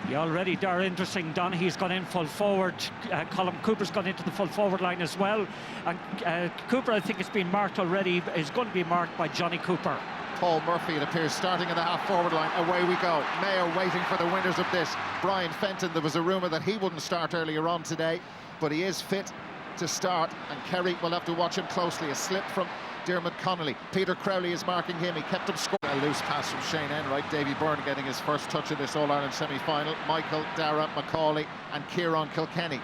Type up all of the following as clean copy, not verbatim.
Yeah, already they're interesting. Donaghy's gone in full forward. Colin Cooper's gone into the full forward line as well. And Cooper, I think, has been marked already, is going to be marked by Johnny Cooper. Paul Murphy, it appears, starting in the half-forward line. Away we go. Mayo waiting for the winners of this. Brian Fenton, there was a rumour that he wouldn't start earlier on today, but he is fit to start, and Kerry will have to watch him closely. A slip from Dermot Connolly. Peter Crowley is marking him. He kept him scoring. A loose pass from Shane Enright. Davy Byrne getting his first touch of this All-Ireland semi-final. Michael, Dara, McCauley and Kieran Kilkenny.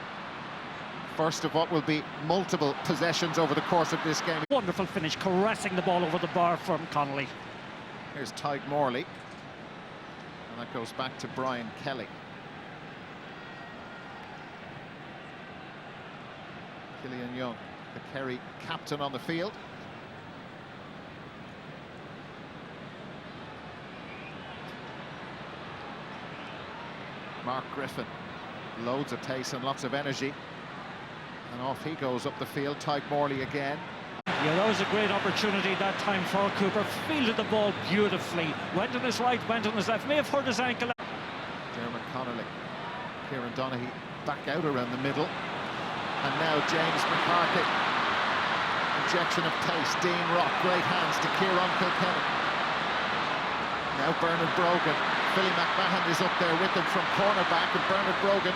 First of what will be multiple possessions over the course of this game. Wonderful finish, caressing the ball over the bar from Connolly. Here's Tyg Morley. And that goes back to Brian Kelly. Killian Young, the Kerry captain on the field. Mark Griffin, loads of pace and lots of energy. And off he goes up the field. Tyg Morley again. Yeah, that was a great opportunity that time for Cooper. Fielded the ball beautifully. Went on his right, went on his left. May have hurt his ankle. Dermot Connolly. Kieran Donaghy back out around the middle. And now James McCarthy. Injection of pace. Dean Rock. Great hands to Kieran Kilkenny. Now Bernard Brogan. Philly McMahon is up there with him from cornerback. And Bernard Brogan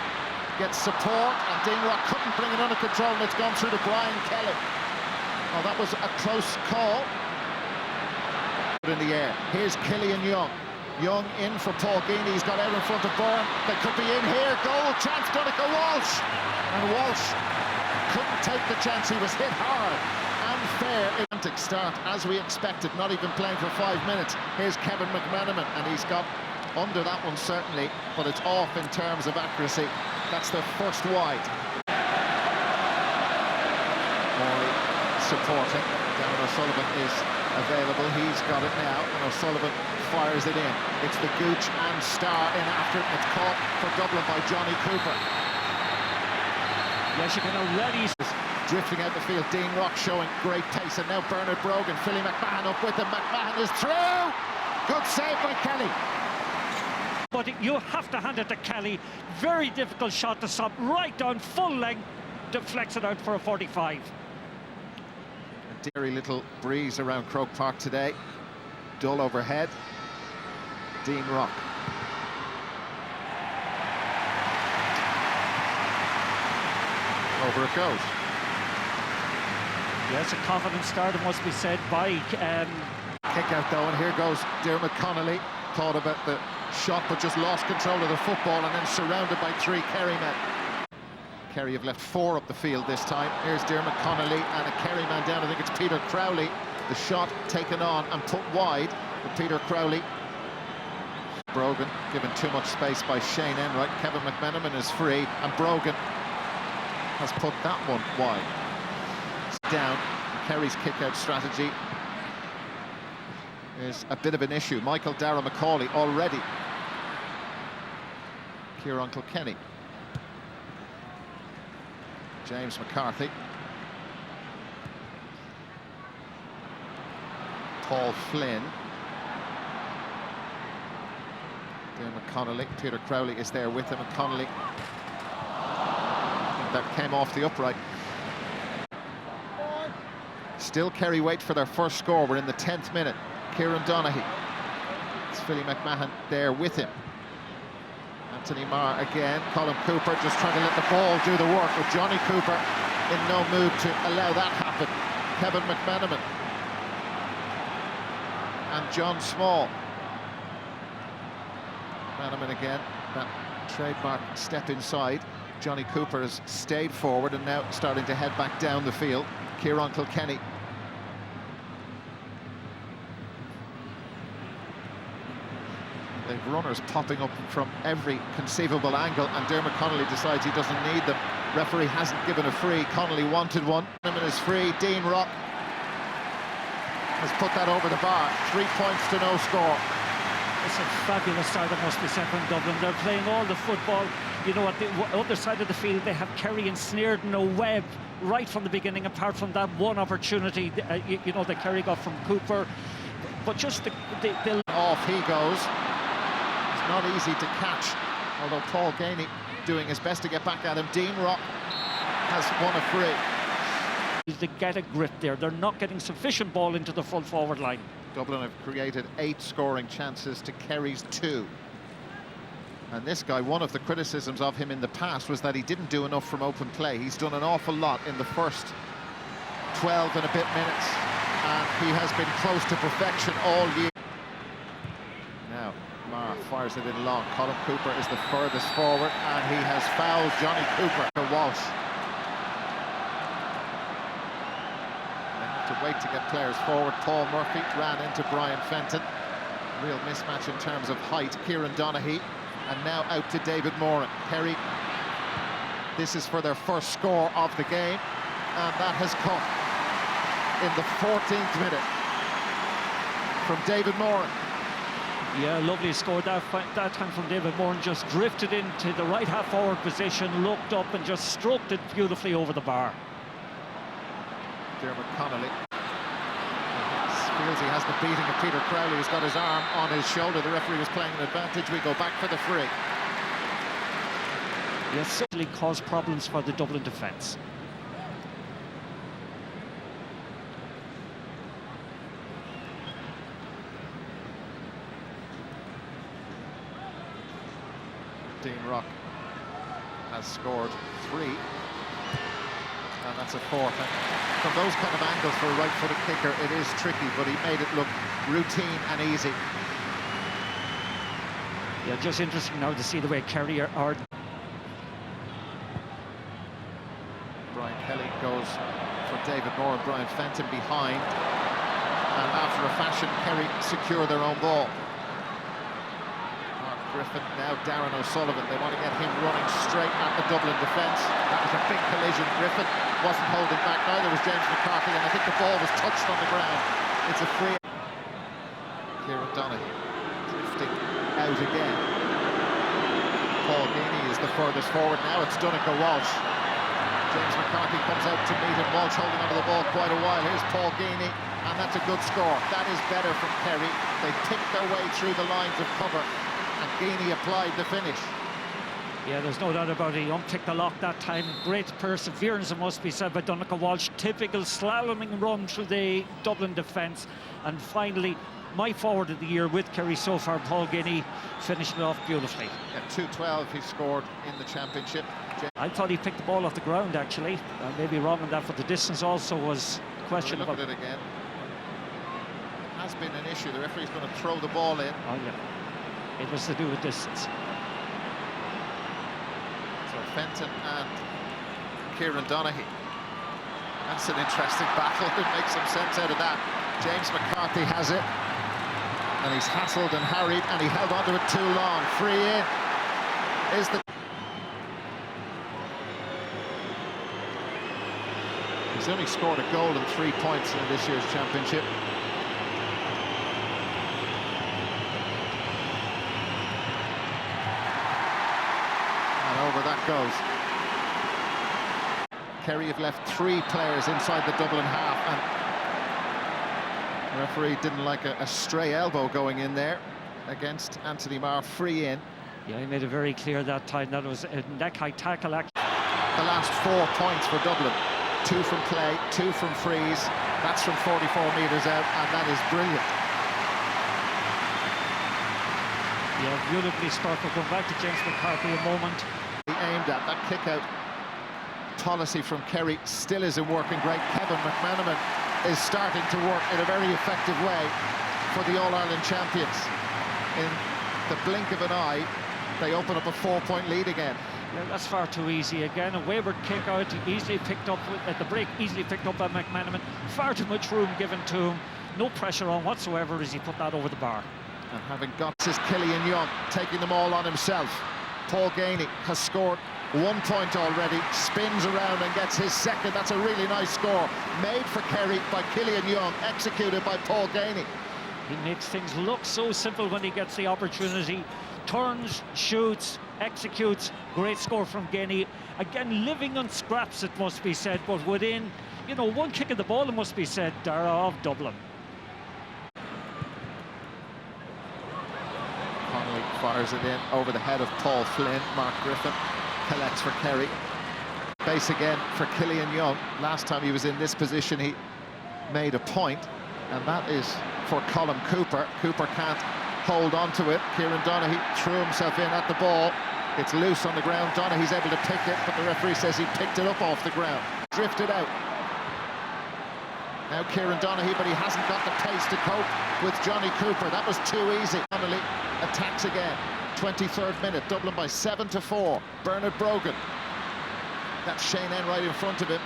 gets support. And Dean Rock couldn't bring it under control. And it's gone through to Brian Kelly. Oh, that was a close call. In the air. Here's Killian Young. Young in for Paul Geaney. He's got out in front of Byrne. They could be in here. Goal chance. Going to go Walsh. And Walsh couldn't take the chance. He was hit hard and fair. Atlantic start as we expected. Not even playing for 5 minutes. Here's Kevin McManaman, and he's got under that one certainly, but it's off in terms of accuracy. That's the first wide. Morley supporting. Darren O'Sullivan is available. He's got it now, and O'Sullivan fires it in. It's the Gooch and Star in after it. It's caught for Dublin by Johnny Cooper. Yes, you can already... Drifting out the field, Dean Rock showing great pace, and now Bernard Brogan, Philly McMahon up with him. McMahon is through! Good save by Kelly. But you have to hand it to Kelly. Very difficult shot to stop, right down, full length, deflects it out for a 45. A deary little breeze around Croke Park today. Dull overhead. Dean Rock. Over it goes. Yes, a confident start, it must be said, by... Kick out though, and here goes Dermot Connolly. Thought about the shot, but just lost control of the football, and then surrounded by 3 Kerry men. Kerry have left 4 up the field this time. Here's Dermot Connolly and a Kerry man down. I think it's Peter Crowley. The shot taken on and put wide, but Peter Crowley. Brogan given too much space by Shane Enright. Kevin McManaman is free, and Brogan has put that one wide. It's down. Kerry's kick-out strategy is a bit of an issue. Michael, Dara, McCauley already. Kieran Kilkenny. James McCarthy. Paul Flynn. Dermot Connolly. Peter Crowley is there with him, and Connolly. That came off the upright. Still Kerry wait for their first score. We're in the 10th minute. Kieran Donaghy. It's Philly McMahon there with him. Anthony Marr again. Colin Cooper just trying to let the ball do the work, with Johnny Cooper in no mood to allow that happen. Kevin McManaman and John Small. McManaman again, that trademark step inside. Johnny Cooper has stayed forward and now starting to head back down the field. Kieran Kilkenny. They've runners popping up from every conceivable angle, and Dermot Connolly decides he doesn't need them. Referee hasn't given a free. Connolly wanted one. Is free. Dean Rock has put that over the bar. 3 points to no score. It's a fabulous start, that must be said, from Dublin. They're playing all the football. You know, at the other side of the field, they have Kerry ensnared in a web right from the beginning, apart from that one opportunity, you know, that Kerry got from Cooper. But just the... Off he goes. It's not easy to catch although Paul Ganey doing his best to get back at him. Dean Rock has won a free. They get a grip there. They're not getting sufficient ball into the full forward line. Dublin have created 8 scoring chances to Kerry's 2. And this guy, one of the criticisms of him in the past was that he didn't do enough from open play. He's done an awful lot in the first 12 and a bit minutes, and he has been close to perfection all year. Now, Marr fires it in long. Colin Cooper is the furthest forward, and he has fouled Johnny Cooper for Walsh. They have to wait to get players forward. Paul Murphy ran into Brian Fenton. Real mismatch in terms of height. Kieran Donaghy. And now out to David Moran. Kerry, this is for their first score of the game, and that has come in the 14th minute from David Moran. Yeah, lovely score that time from David Moran. Just drifted into the right half forward position, looked up and just stroked it beautifully over the bar. Dermot Connolly feels he has the beating of Peter Crowley, who's got his arm on his shoulder. The referee was playing an advantage. We go back for the free. Yes, certainly caused problems for the Dublin defence. Dean Rock has scored 3, and that's a 4th. From those kind of angles for a right-footed kicker, it is tricky, but he made it look routine and easy. Yeah, just interesting now to see the way Kerry are. Brian Kelly goes for David Moore and Brian Fenton behind, and after a fashion, Kerry secure their own ball. Mark Griffin, now Darren O'Sullivan. They want to get him running straight at the Dublin defence. That was a big collision. Griffin wasn't holding back, neither was James McCarthy, and I think the ball was touched on the ground. It's a free. Kieran Donaghy drifting out again. Paul Ganey is the furthest forward now. It's Donegal Walsh. James McCarthy comes out to meet him. Walsh holding onto the ball quite a while. Here's Paul Ganey, and that's a good score. That is better from Kerry. They picked their way through the lines of cover, and Ganey applied the finish. Yeah, there's no doubt about it. He unpicked the lock that time. Great perseverance, it must be said, by Donegal Walsh. Typical slaloming run through the Dublin defence. And finally, my forward of the year with Kerry so far, Paul Ganey, finished it off beautifully. At 2:12, he scored in the championship. I thought he picked the ball off the ground, actually. Maybe wrong on that, but the distance also was questionable. Look at it again. It has been an issue. The referee's going to throw the ball in. Oh, yeah. It was to do with distance. Fenton and Kieran Donaghy. That's an interesting battle. Make some sense out of that. James McCarthy has it, and he's hassled and harried, and he held onto it too long. Free in is the. He's only scored a goal and 3 points in this year's championship. Over that goes. Kerry have left 3 players inside the Dublin half, and the referee didn't like a stray elbow going in there against Anthony Marr. Free in. Yeah, he made it very clear that time that it was a neck-high tackle. The last 4 points for Dublin. 2 from play, 2 from frees. That's from 44 metres out, and that is brilliant. Yeah, beautifully struck. We'll come back to James McCarthy in a moment. He aimed at that kick-out policy from Kerry still isn't working great. Kevin McManaman is starting to work in a very effective way for the All-Ireland champions. In the blink of an eye, they open up a 4-point lead again. Yeah, that's far too easy again. A wayward kick out, easily picked up at the break, easily picked up by McManaman. Far too much room given to him. No pressure on whatsoever as he put that over the bar. And having got his Killian Young, taking them all on himself. Paul Ganey has scored 1 point already, spins around and gets his second. That's a really nice score. Made for Kerry by Killian Young, executed by Paul Ganey. He makes things look so simple when he gets the opportunity. Turns, shoots, executes. Great score from Ganey. Again, living on scraps, it must be said, but within, you know, one kick of the ball, it must be said, Dara, of Dublin. Connolly fires it in over the head of Paul Flynn. Mark Griffin collects for Kerry. Base again for Killian Young. Last time he was in this position, he made a point, and that is for Colm Cooper. Cooper can't hold on to it. Kieran Donaghy threw himself in at the ball. It's loose on the ground. Donaghy's able to pick it, but the referee says he picked it up off the ground. Drifted out. Now Kieran Donaghy, but he hasn't got the pace to cope with Johnny Cooper. That was too easy. Donnelly attacks again. 23rd minute, Dublin by 7-4. Bernard Brogan. That's Shane Enright in front of him.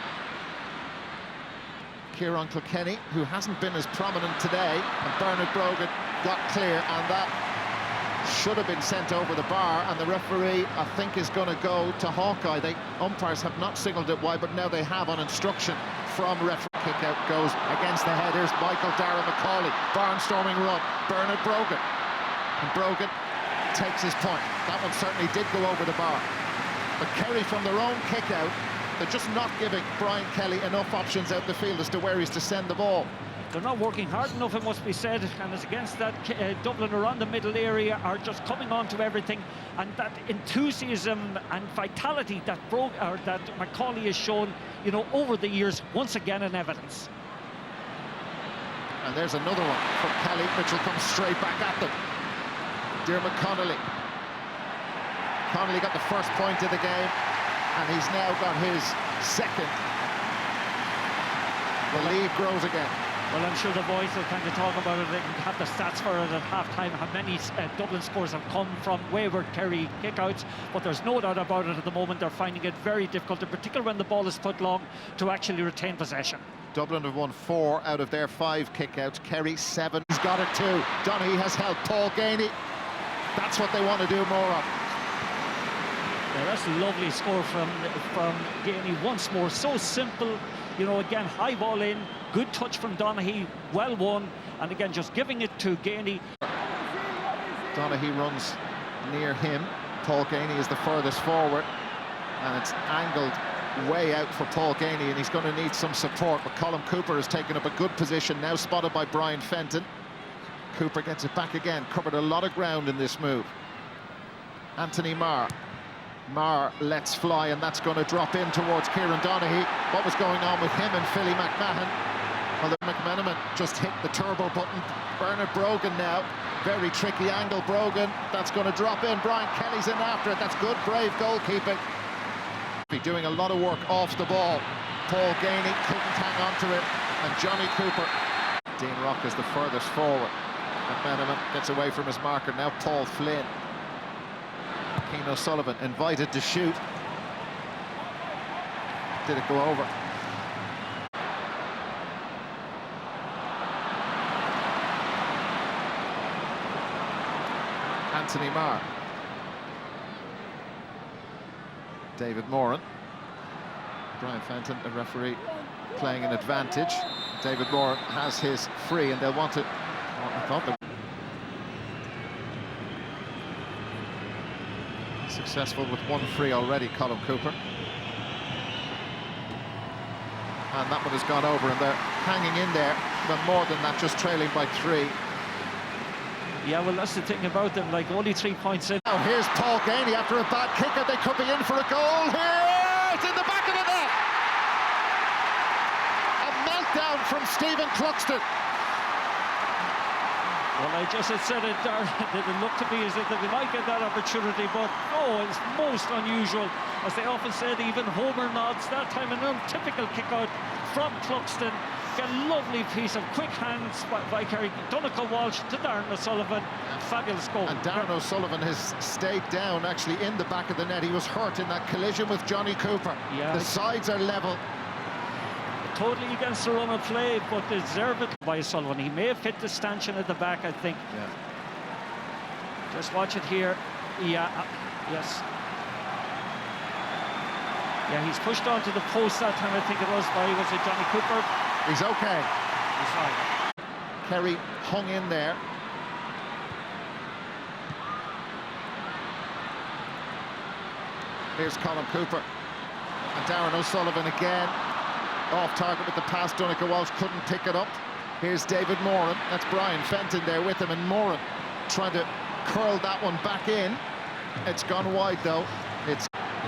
Kieran Kilkenny, who hasn't been as prominent today, and Bernard Brogan got clear, and that should have been sent over the bar, and the referee, I think, is going to go to Hawkeye. Umpires have not signalled it wide, but now they have on instruction from referee. Kick out goes against the head. Here's Michael Darragh Macaulay. Barnstorming run. Bernard Brogan. And Brogan takes his point. That one certainly did go over the bar. But Kerry, from their own kick out, they're just not giving Brian Kelly enough options out the field as to where he's to send the ball. They're not working hard enough, it must be said, and as against that, Dublin around the middle area are just coming on to everything, and that enthusiasm and vitality that Macaulay has shown, you know, over the years, once again in evidence. And there's another one from Kelly. Mitchell comes straight back at them. Diarmuid Connolly. Connolly got the first point of the game, and he's now got his second. The lead grows again. Well, I'm sure the boys will kind of talk about it. They can have the stats for it at half-time, how many Dublin scores have come from wayward Kerry kickouts, but there's no doubt about it at the moment. They're finding it very difficult, in particular when the ball is put long, to actually retain possession. Dublin have won 4 out of their 5 kickouts. Kerry 7. He's got it too. Donaghy has helped Paul Gainey. That's what they want to do more of. Yeah, that's a lovely score from Gainey once more. So simple, you know, again, high ball in, good touch from Donaghy, well won, and again, just giving it to Gainey. Donaghy runs near him. Paul Gainey is the furthest forward, and it's angled way out for Paul Gainey, and he's going to need some support, but Colm Cooper has taken up a good position, now spotted by Brian Fenton. Cooper gets it back again, covered a lot of ground in this move. Anthony Marr. Marr lets fly, and that's going to drop in towards Kieran Donaghy. What was going on with him and Philly McMahon? Well, McManaman just hit the turbo button. Bernard Brogan now, very tricky angle. Brogan, that's going to drop in. Brian Kelly's in after it. That's good, brave goalkeeping. Doing a lot of work off the ball. Paul Gainey couldn't hang on to it, and Johnny Cooper. Dean Rock is the furthest forward. McManaman gets away from his marker. Now Paul Flynn. Keane O'Sullivan invited to shoot. Did it go over? Anthony Marr. David Moran. Brian Fenton, the referee, playing an advantage. David Moran has his free, and they'll want it. Well, I thought they successful with 1 free already, Colm Cooper. And that one has gone over, and they're hanging in there, but more than that, just trailing by 3. Yeah, well, that's the thing about them, like, only 3 points in. Now here's Paul Gainey after a bad kick, and they could be in for a goal here. It's in the back of the net. A meltdown from Stephen Cluxton. Well, I just had said it, it looked to me as if they might get that opportunity, but no, it's most unusual. As they often said, even Homer nods. That time an untypical kick-out from Cluxton. A lovely piece of quick hands by Kerry. Donegal Walsh to Darren O'Sullivan. Fabulous goal. And Darren O'Sullivan has stayed down, actually, in the back of the net. He was hurt in that collision with Johnny Cooper. Yeah. The sides are level. Totally against the run of play, but deserve it by O'Sullivan. He may have hit the stanchion at the back, I think. Yeah. Just watch it here. Yeah, yes. Yeah, he's pushed onto the post that time, I think it was it Johnny Cooper? He's okay. He's fine. Kerry hung in there. Here's Colm Cooper. And Darren O'Sullivan again. Off target with the pass. Donegal Walsh couldn't pick it up. Here's David Moran. That's Brian Fenton there with him, and Moran trying to curled that one back in. It's gone wide though.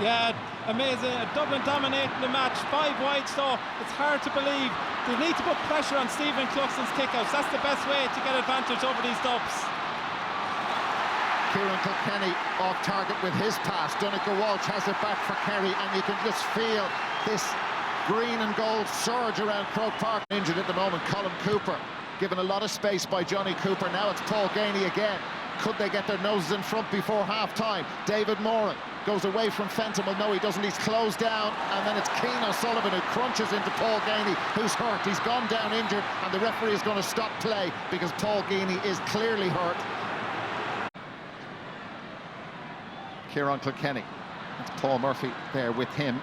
Yeah, amazing. Dublin dominating the match. 5 wide, so it's hard to believe. They need to put pressure on Stephen Cluxton's kickouts. That's the best way to get advantage over these dubs. Kieran Kilkenny off target with his pass. Donegal Walsh has it back for Kerry, and you can just feel this green and gold surge around Croke Park. Injured at the moment, Colin Cooper, given a lot of space by Johnny Cooper. Now it's Paul Ganey again. Could they get their noses in front before half-time? David Moran goes away from Fenton. Well, no, he doesn't. He's closed down, and then it's Cian O'Sullivan who crunches into Paul Ganey, who's hurt. He's gone down injured, and the referee is going to stop play because Paul Ganey is clearly hurt. Kieran Kilkenny. It's Paul Murphy there with him.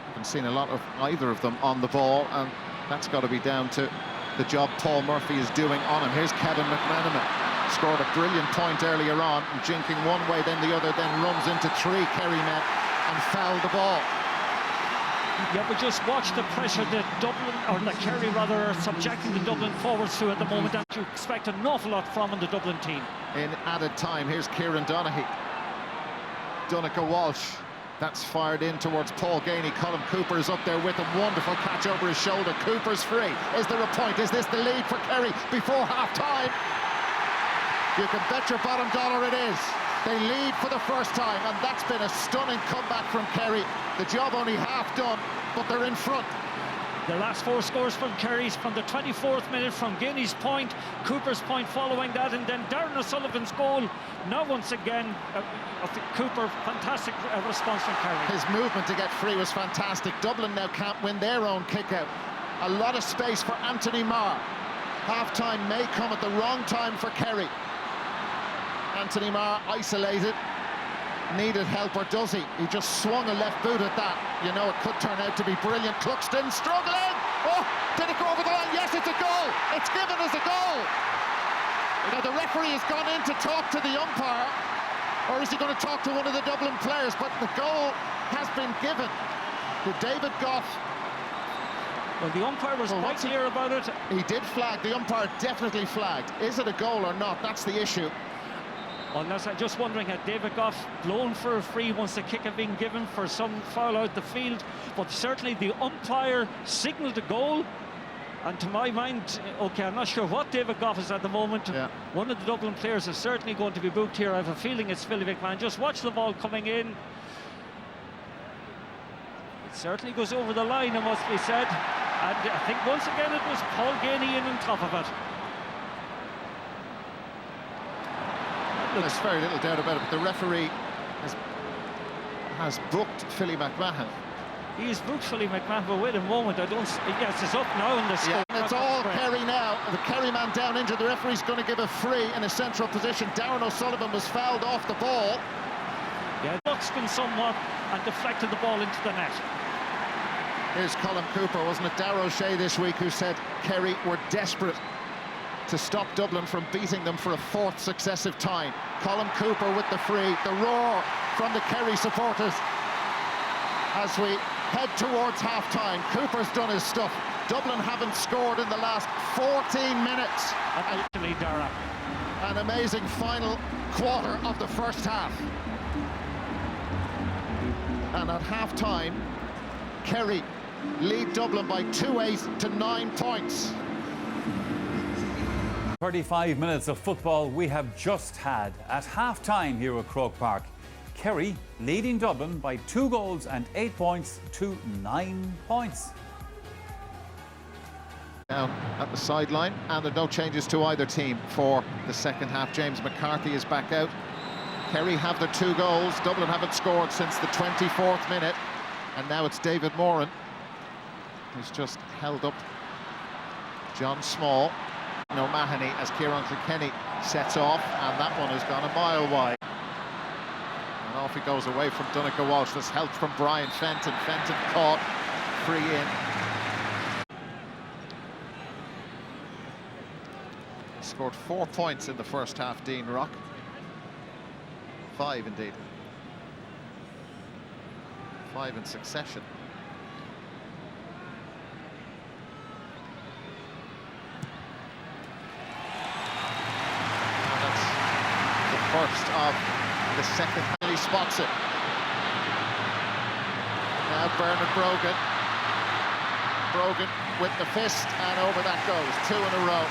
Haven't seen a lot of either of them on the ball, and that's got to be down to the job Paul Murphy is doing on him. Here's Kevin McManaman. Scored a brilliant point earlier on, and jinking one way, then the other, then runs into 3 Kerry men and fouled the ball. Yeah, but just watch the pressure that Dublin, or that Kerry rather, are subjecting the Dublin forwards to at the moment, and you expect an awful lot from the Dublin team. In added time, here's Kieran Donaghy. Donegal Walsh. That's fired in towards Paul Ganey. Colin Cooper is up there with a wonderful catch over his shoulder. Cooper's free. Is there a point? Is this the lead for Kerry before half-time? You can bet your bottom dollar it is. They lead for the first time, and that's been a stunning comeback from Kerry. The job only half done, but they're in front. The last 4 scores from Kerry's from the 24th minute, from Ganey's point, Cooper's point following that, and then Darren O'Sullivan's goal. Now once again, Cooper, fantastic response from Kerry. His movement to get free was fantastic. Dublin now can't win their own kick-out. A lot of space for Anthony Marr. Half-time may come at the wrong time for Kerry. Anthony Marr isolated. Needed help, or does he? He just swung a left boot at that. You know, it could turn out to be brilliant. Cluxton struggling. Oh, did it go over the line? Yes, it's a goal. It's given as a goal. Now, the referee has gone in to talk to the umpire, or is he going to talk to one of the Dublin players? But the goal has been given to David Goff. Well, the umpire was quite clear about it. He did flag. The umpire definitely flagged. Is it a goal or not? That's the issue. Unless I'm just wondering, had David Goff blown for a free once the kick had been given for some foul out the field? But certainly the umpire signalled a goal. And to my mind, okay, I'm not sure what David Goff is at the moment. Yeah. One of the Dublin players is certainly going to be booked here. I have a feeling it's Philly McMahon. Just watch the ball coming in. It certainly goes over the line, it must be said. And I think once again it was Paul Ganey in on top of it. There's very little doubt about it, but the referee has booked Philly McMahon. He's booked Philly McMahon, but wait a moment, I don't... Yes, it's up now in the score. Yeah, it's all Kerry now. The Kerry man down injured. The referee's going to give a free in a central position. Darren O'Sullivan was fouled off the ball. Yeah, Cluxton somewhat and deflected the ball into the net. Here's Colin Cooper. Wasn't it Darragh O'Shea this week who said Kerry were desperate to stop Dublin from beating them for a 4th successive time? Colin Cooper with the free. The roar from the Kerry supporters as we head towards half-time. Cooper's done his stuff. Dublin haven't scored in the last 14 minutes. Actually, Dara. An amazing final quarter of the first half. And at half-time, Kerry lead Dublin by 2-8 to 9 points. 35 minutes of football we have just had at half-time here at Croke Park. Kerry leading Dublin by 2 goals and 8 points to 9 points. Down at the sideline, and there are no changes to either team for the second half. James McCarthy is back out. Kerry have their 2 goals. Dublin haven't scored since the 24th minute. And now it's David Moran who's just held up John Small. O'Mahony as Kieran Kilkenny sets off, and that one has gone a mile wide. And off he goes away from Donegal Walsh. There's help from Brian Fenton. Fenton caught, free in. Scored 4 points in the first half, Dean Rock. 5 indeed. 5 in succession. first of the second. He spots it. Now Bernard Brogan. Brogan with the fist, and over that goes. 2 in a row.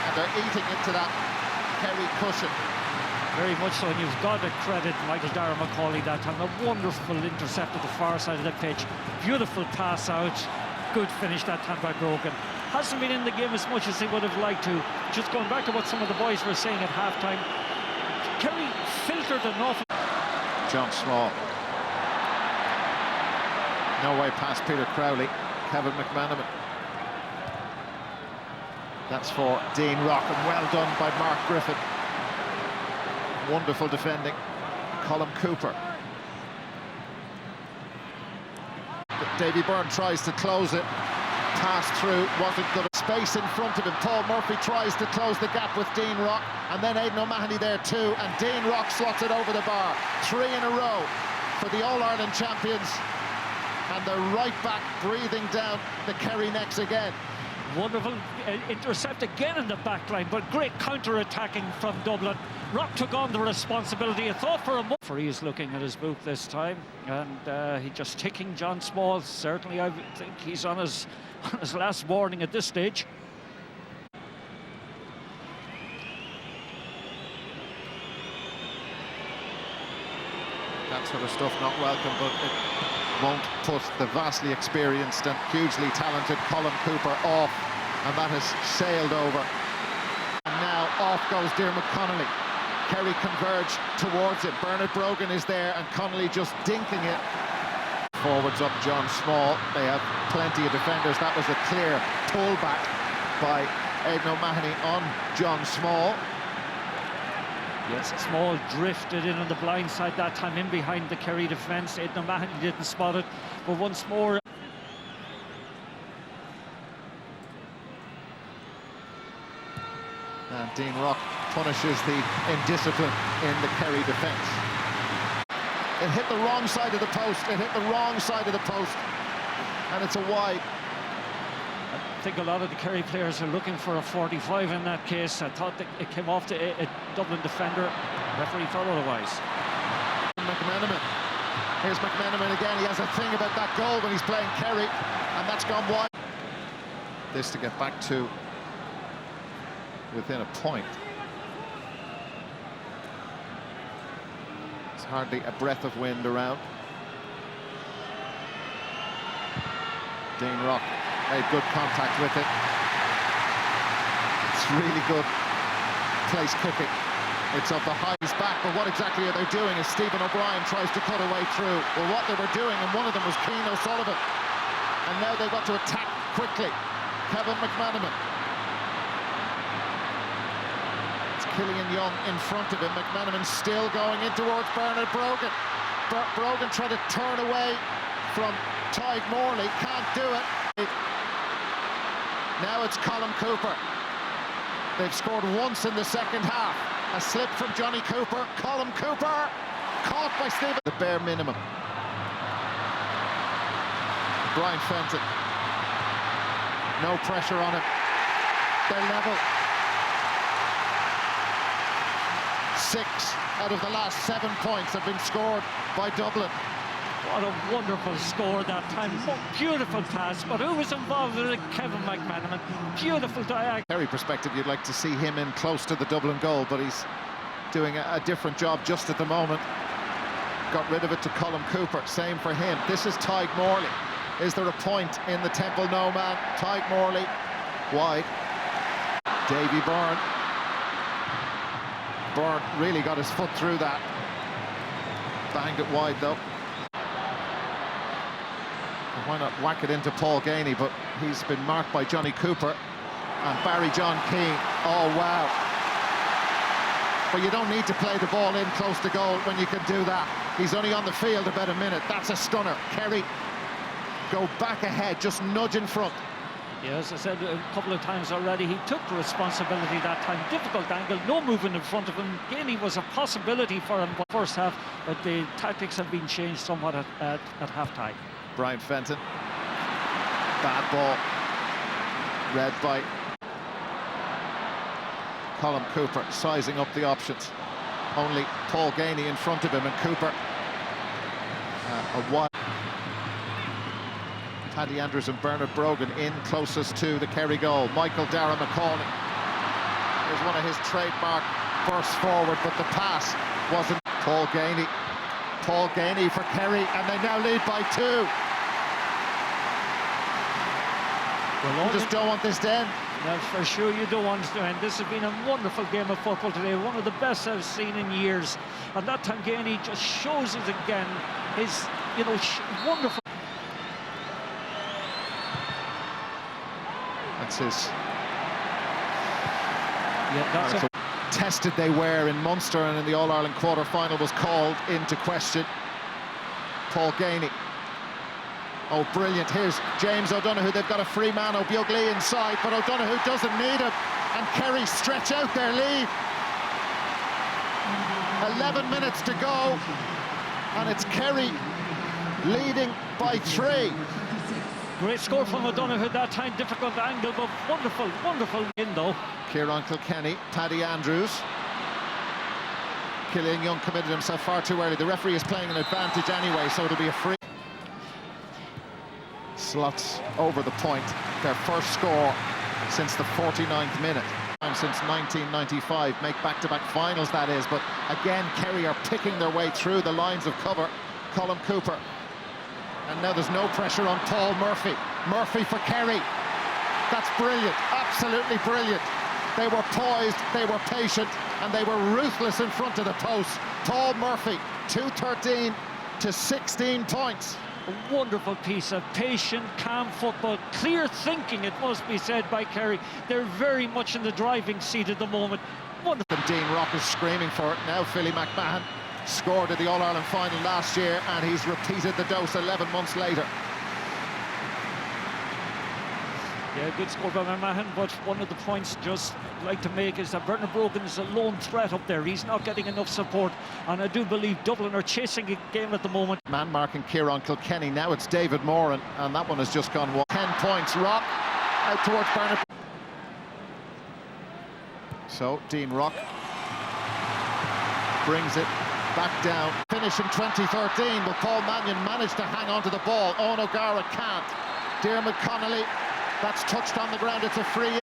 And they're eating into that Kerry cushion. Very much so, and you've got to credit Michael Dara McCauley that time. A wonderful intercept at the far side of the pitch. Beautiful pass out. Good finish that time by Brogan. Hasn't been in the game as much as he would have liked to. Just going back to what some of the boys were saying at half-time, Kerry filtered enough. John Small. No way past Peter Crowley. Kevin McManaman. That's for Dean Rock, and well done by Mark Griffin. Wonderful defending. Colm Cooper. But Davy Byrne tries to close it. Pass through, wasn't good. Space in front of him. Paul Murphy tries to close the gap with Dean Rock, and then Aidan O'Mahony there too, and Dean Rock slots it over the bar. 3 in a row for the All-Ireland champions, and they're right back breathing down the Kerry necks again. Wonderful intercept again in the back line, but great counter-attacking from Dublin. Rock took on the responsibility. I thought for a moment. He's looking at his boot this time, and he's just ticking John Small. Certainly, I think he's on his last warning at this stage. That sort of stuff not welcome, but it won't put the vastly experienced and hugely talented Colm Cooper off, and that has sailed over. And now off goes Diarmuid Connolly. Kerry converge towards it. Bernard Brogan is there, and Connolly just dinking it. Forwards up John Small. They have plenty of defenders. That was a clear pullback by Aidan O'Mahony on John Small. Yes, Small drifted in on the blind side that time, in behind the Kerry defence. Aidan O'Mahony didn't spot it, but once more. And Dean Rock punishes the indiscipline in the Kerry defence. It hit the wrong side of the post. It hit the wrong side of the post. And it's a wide. I think a lot of the Kerry players are looking for a 45 in that case. I thought that it came off to a Dublin defender. Referee thought otherwise. McManaman. Here's McManaman again. He has a thing about that goal when he's playing Kerry, and that's gone wide. This to get back to within a point. There's hardly a breath of wind around. Dean Rock made good contact with it. It's really good place kicking. It's of the highest back, but what exactly are they doing as Stephen O'Brien tries to cut away through? Well, what they were doing, and one of them was Cian O'Sullivan. And now they've got to attack quickly. Kevin McManaman. It's Killian Young in front of him. McManaman still going in towards Bernard Brogan. Brogan trying to turn away from Tadhg Morley, can't do it. Now it's Colm Cooper. They've scored once in the second half. A slip from Johnny Cooper. Colm Cooper caught by Stephen. The bare minimum. Brian Fenton. No pressure on him. They're level. 6 out of the last 7 points have been scored by Dublin. What a wonderful score that time. Beautiful pass, but who was involved with it? Kevin McManaman. Beautiful diagonal. Kerry perspective, you'd like to see him in close to the Dublin goal, but he's doing a different job just at the moment. Got rid of it to Colm Cooper. Same for him. This is Tadhg Morley. Is there a point in the Temple? No, man. Tadhg Morley wide. Davy Byrne. Byrne really got his foot through that. Banged it wide though. Why not whack it into Paul Ganey, but he's been marked by Johnny Cooper and Barry John Keane. Oh, wow. But you don't need to play the ball in close to goal when you can do that. He's only on the field about a minute. That's a stunner. Kerry go back ahead, just nudge in front. Yes, I said a couple of times already, he took responsibility that time. Difficult angle, no movement in front of him. Ganey was a possibility for him in the first half, but the tactics have been changed somewhat at half-time. Brian Fenton. Bad ball. Read by Colm Cooper, sizing up the options. Only Paul Gainey in front of him, and Cooper a wide. Paddy Andrews and Bernard Brogan in closest to the Kerry goal. Michael Dara McCauley. There's one of his trademark bursts forward, but the pass wasn't. Paul Gainey for Kerry, and they now lead by 2. Well, you just don't want this to end. No, for sure you don't want it to end. This has been a wonderful game of football today, one of the best I've seen in years. And that time Gainey just shows us again his, wonderful. That's his. Yeah, that's it. Tested they were in Munster, and in the All-Ireland quarter-final was called into question. Paul Gainey. Oh, brilliant. Here's James O'Donoghue. They've got a free man, O'Beogley, inside, but O'Donoghue doesn't need him. And Kerry stretch out their lead. 11 minutes to go, and it's Kerry leading by 3. Great score from O'Donoghue that time, difficult angle, but wonderful in though. Kieran Kilkenny, Paddy Andrews. Killian Young committed himself far too early. The referee is playing an advantage anyway, so it'll be a free. Slots over the point, their first score since the 49th minute. Since 1995, make back-to-back finals, that is, but again Kerry are picking their way through the lines of cover. Colm Cooper. And now there's no pressure on Paul Murphy. Murphy for Kerry. That's brilliant, absolutely brilliant. They were poised, they were patient, and they were ruthless in front of the post. Paul Murphy, 2-13 to 16 points. A wonderful piece of patient, calm football, clear thinking, it must be said, by Kerry. They're very much in the driving seat at the moment. Wonderful. And Dean Rock is screaming for it now. Philly McMahon scored at the All-Ireland final last year, and he's repeated the dose 11 months later. Yeah, good score by McMahon, but one of the points just like to make is that Bernard Brogan is a lone threat up there. He's not getting enough support, and I do believe Dublin are chasing a game at the moment. Man marking Kieran Kilkenny. Now it's David Moran, and that one has just gone 10 points. Rock out towards Bernard. So Dean Rock brings it back down. Finish in 2013. Will Paul Mannion manage to hang on to the ball? Owen O'Gara can't. Diarmuid Connolly, that's touched on the ground. It's a free.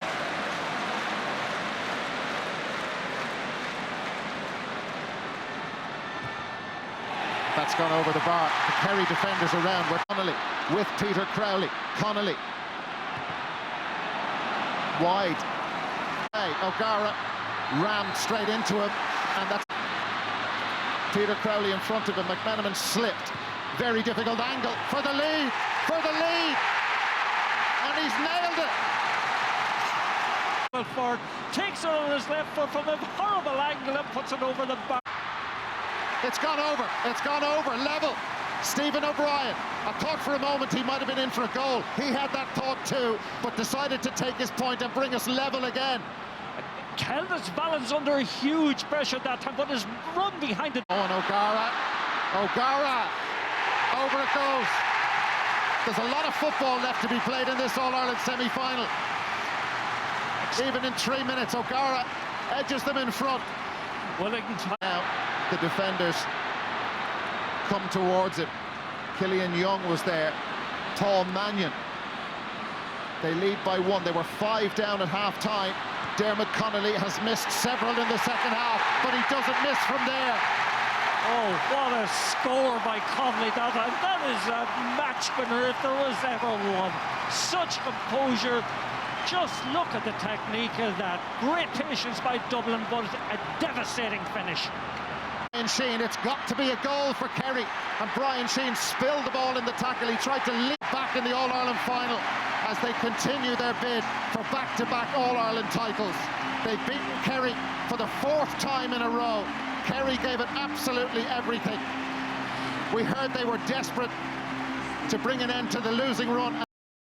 That's gone over the bar. The Kerry defenders around with Connolly, with Peter Crowley. Connolly wide. Hey, O'Gara rammed straight into him, and that's Peter Crowley in front of him. McMenamin slipped. Very difficult angle for the lead, and he's nailed it. Ford takes it on his left foot from a horrible angle and puts it over the bar. It's gone over, level. Stephen O'Brien, I thought for a moment he might have been in for a goal. He had that thought too, but decided to take his point and bring us level again. Held his balance under huge pressure that time, but his run behind it. Owen O'Gara, over it goes. There's a lot of football left to be played in this All-Ireland semi-final. Even in 3 minutes, O'Gara edges them in front. Well, now the defenders come towards it. Killian Young was there. Paul Mannion. They lead by 1. They were 5 down at half-time. Diarmuid Connolly has missed several in the second half, but he doesn't miss from there. Oh, what a score by Connolly that time. That is a match winner if there was ever one. Such composure. Just look at the technique of that. Great patience by Dublin, but a devastating finish. Brian Sheehan, it's got to be a goal for Kerry, and Brian Sheehan spilled the ball in the tackle. He tried to leap back in the All-Ireland final as they continue their bid for back-to-back All-Ireland titles. They've beaten Kerry for the 4th time in a row. Kerry gave it absolutely everything. We heard they were desperate to bring an end to the losing run.